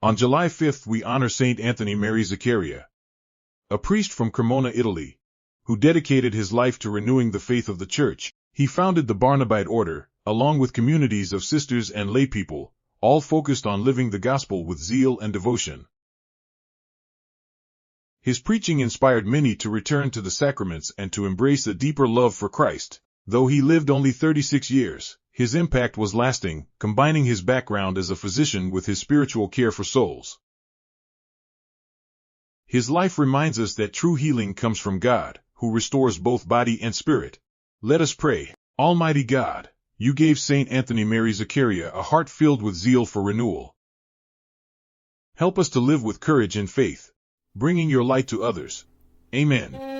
On July 5th we honor Saint Anthony Mary Zaccaria, a priest from Cremona, Italy, who dedicated his life to renewing the faith of the Church. He founded the Barnabite order, along with communities of sisters and laypeople, all focused on living the gospel with zeal and devotion. His preaching inspired many to return to the sacraments and to embrace a deeper love for Christ. Though he lived only 36 years, his impact was lasting, combining his background as a physician with his spiritual care for souls. His life reminds us that true healing comes from God, who restores both body and spirit. Let us pray. Almighty God, you gave Saint Anthony Mary Zaccaria a heart filled with zeal for renewal. Help us to live with courage and faith, bringing your light to others. Amen.